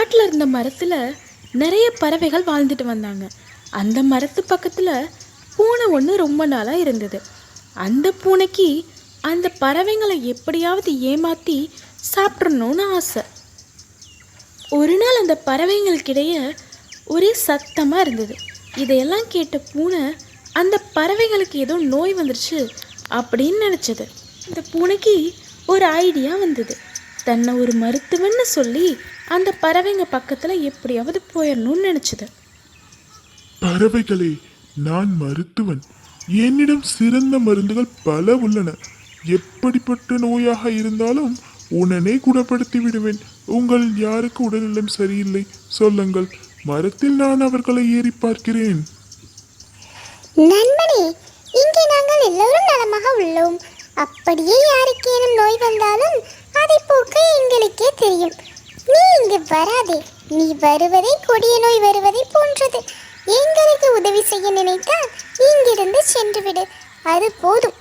காட்டில் இருந்த மரத்தில் நிறைய பறவைகள் வாழ்ந்துட்டு வந்தாங்க. அந்த மரத்து பக்கத்தில் பூனை ஒன்று ரொம்ப நாளாக இருந்தது. அந்த பூனைக்கு அந்த பறவைங்களை எப்படியாவது ஏமாற்றி சாப்பிட்றணும்னு ஆசை. ஒரு நாள் அந்த பறவைங்களுக்கிடையே ஒரே சத்தமாக இருந்தது. இதையெல்லாம் கேட்ட பூனை அந்த பறவைங்களுக்கு ஏதோ நோய் வந்துருச்சு அப்படின்னு நினச்சது. இந்த பூனைக்கு ஒரு ஐடியா வந்தது. தன்னை ஒரு மருத்துவன்னு சொல்லி அந்த பறவைங்க பக்கத்தில் எப்படியாவது போயிடணும்னு நினச்சது. பறவைகளே, நான் மருத்துவன். என்னிடம் சிறந்த மருந்துகள் பல உள்ளன. எப்படிப்பட்ட நோயாக இருந்தாலும் உடனே குணப்படுத்தி விடுவேன். உங்கள் யாருக்கு உடல்நலம் சரியில்லை சொல்லுங்கள், மரத்தில் நான் அவர்களை ஏறி பார்க்கிறேன். நண்பனே, இங்கே நாங்கள் எல்லோரும் நலமாக உள்ளோம். அப்படியே யாருக்கேனும் நோய் வந்தாலும் அதை போக்க எங்களுக்கே தெரியும். நீ இங்கு வராதே. நீ வருவதை கொடிய நோய் வருவதை போன்றது. எங்களுக்கு உதவி செய்ய நினைத்தால் இங்கிருந்து சென்று விடு, அது போதும்.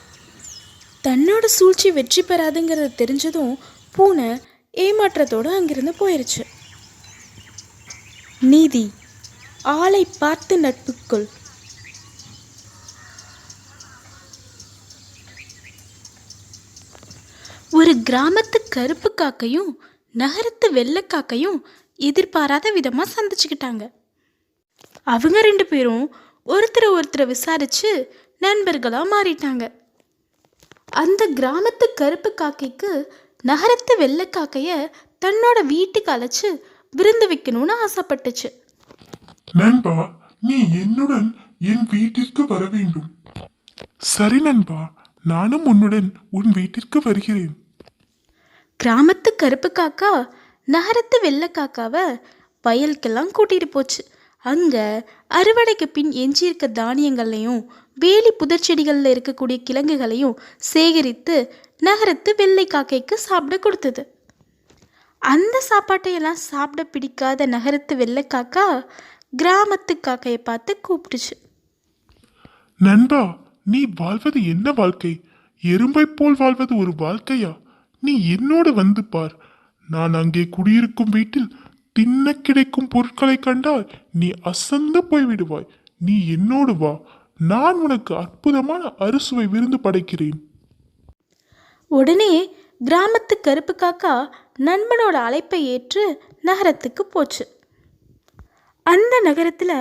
தன்னோட சூழ்ச்சி வெற்றி பெறாதுங்கிறது தெரிஞ்சதும் பூனை ஏமாற்றத்தோடு அங்கிருந்து போயிருச்சு. நீதி: ஆளை பார்த்து நட்புக்குள். ஒரு கிராமத்து கருப்பு காக்கையும் நகரத்து வெள்ளைக்காக்கையும் எதிர்பாராத விதமாக சந்திச்சுக்கிட்டாங்க. அவங்க ரெண்டு பேரும் ஒருத்தரை விசாரித்து நண்பர்களாக மாறிட்டாங்க. அந்த கிராமத்து கருப்பு காக்கைக்கு நகரத்து வெள்ளைக்காக்கைய தன்னோட வீட்டுக்கு அழைச்சு விருந்து வைக்கணும்னு ஆசைப்பட்டுச்சு. நண்பா, நீ என்னுடன் என் வீட்டிற்கு வர வேண்டும். சரி நண்பா, நானும் உன்னுடன் உன் வீட்டிற்கு வருகிறேன். கிராமத்து கருப்பு காக்கா நகரத்து வெள்ளைக்காக்காவை வயலுக்கெல்லாம் கூட்டிகிட்டு போச்சு. அங்கே அறுவடைக்கு பின் எஞ்சியிருக்க தானியங்களையும் வேலி புதர்ச்செடிகளில் இருக்கக்கூடிய கிழங்குகளையும் சேகரித்து நகரத்து வெள்ளை காக்கைக்கு சாப்பிட கொடுத்தது. அந்த சாப்பாட்டையெல்லாம் சாப்பிட பிடிக்காத நகரத்து வெள்ளை காக்கா கிராமத்து காக்கையை பார்த்து கூப்பிட்டுச்சு. நண்பா, நீ வாழ்வது என்ன வாழ்க்கை? எறும்பை போல் வாழ்வது ஒரு வாழ்க்கையா? நீ என்னோடு வந்து பார். நான் அங்கே குடியிருக்கும் வீட்டில் தின்ன கிடைக்கும் பொருட்களை கண்டால் நீ அசந்து போய்விடுவாய். நீ என்னோடு வா, நான் உனக்கு அற்புதமான அறுசுவை விருந்து படைக்கிறேன். உடனே கிராமத்து கருப்பு காக்கா நண்பனோட அழைப்பை ஏற்று நகரத்துக்கு போச்சு. அந்த நகரத்தில்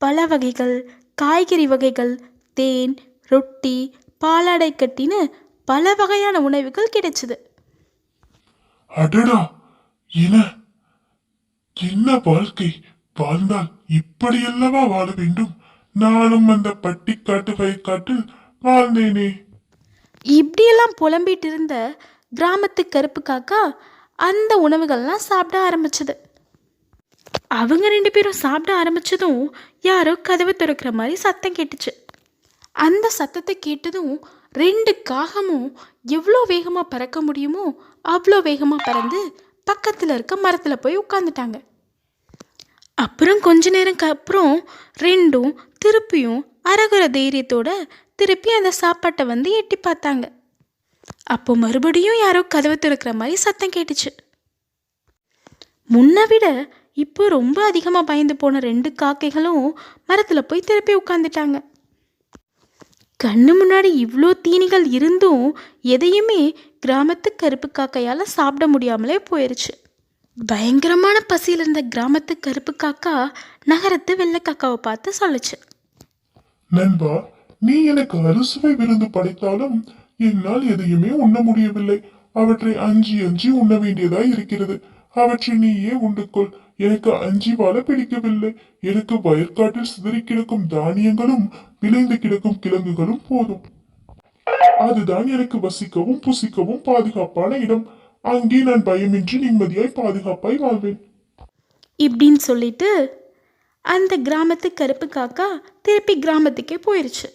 பல வகைகள், காய்கறி வகைகள், தேன், ரொட்டி, பாலாடை கட்டின்னு பல வகையான உணவுகள் கிடைச்சது. அடடா, என்ன வாழ்க்கை! வாழ்ந்தால் இப்படியல்லவா வாழ வேண்டும்? நானும் அந்த பட்டிக்காட்டு வயக்காட்டில் வாழ்ந்தேனே. இப்படியெல்லாம் புலம்பிட்டு இருந்த கிராமத்து கருப்பு காக்கா அந்த உணவுகள்லாம் சாப்பிட ஆரம்பிச்சது. அவங்க ரெண்டு பேரும் சாப்பிட ஆரம்பிச்சதும் யாரோ கதவை திறக்கிற மாதிரி சத்தம் கேட்டுச்சு. அந்த சத்தத்தை கேட்டதும் ரெண்டு காகமும் எவ்வளோ வேகமாக பறக்க முடியுமோ அவ்வளோ வேகமாக பறந்து பக்கத்தில் இருக்க மரத்தில் போய் உட்காந்துட்டாங்க. அப்புறம் கொஞ்ச நேரம் அப்புறம் ரெண்டும் திருப்பியும் அரகுர தைரியத்தோட திருப்பி அந்த சாப்பாட்டை வந்து எட்டி பார்த்தாங்க. அப்போ மறுபடியும் யாரோ கதவை திறக்கிற மாதிரி சத்தம் கேட்டுச்சு. முன்னை விட இப்போ ரொம்ப அதிகமாக பயந்து போன ரெண்டு காக்கைகளும் மரத்தில் போய் திருப்பி உட்காந்துட்டாங்க. கண்ணு முன்னாடி இவ்வளோ தீனிகள் இருந்தும் எதையுமே கிராமத்து கருப்பு காக்கையால் சாப்பிட முடியாமலே போயிடுச்சு. பயங்கரமான பசியில் இருந்த கிராமத்து கருப்பு காக்கா நகரத்து வெள்ளை காக்காவை பார்த்து சொல்லுச்சு. நண்பா, நீ எனக்கு அறுசுவை விருந்து படைத்தாலும் என்னால் எதையுமே உண்ண முடியவில்லை. அவற்றை அஞ்சி அஞ்சி உண்ண வேண்டியதாய் இருக்கிறது. அவற்றை நீயே உண்டுக்கொள். எனக்கு அஞ்சி வாழ பிடிக்கவில்லை. எனக்கு வயற்காட்டில் சிதறி கிடக்கும் தானியங்களும் விளைந்து கிடக்கும் கிழங்குகளும் போதும். அதுதான் எனக்கு வசிக்கவும் புசிக்கவும் பாதுகாப்பான இடம். அங்கே நான் பயமின்றி நிம்மதியாய் பாதுகாப்பாய் வாழ்வேன். இப்படின்னு சொல்லிட்டு அந்த கிராமத்து கருப்பு காக்கா திருப்பி கிராமத்துக்கே போயிருச்சு.